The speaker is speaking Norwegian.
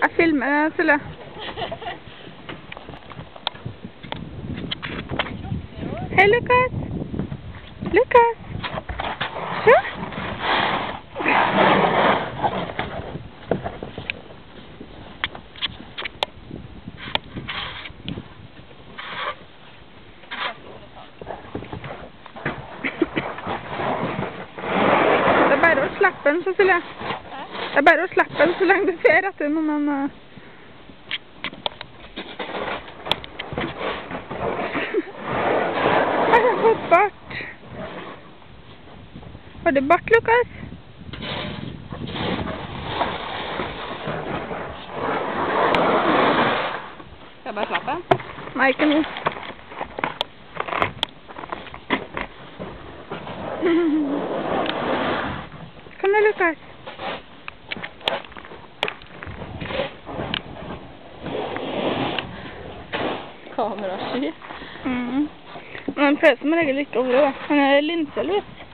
Jeg filmer, Silje. Hei, Lukas. Lukas. Se. Det er bare å slappe den, Silje. Det er bare å slappe den så lenge du ser etter noe, men... Har du fått bart? Har du bart, Lukas? Skal jeg bare slappe? Nei, ikke nå. Kom da, Lukas. Kamerasky. Men han føler som regel ikke over det da. Han er linseløs.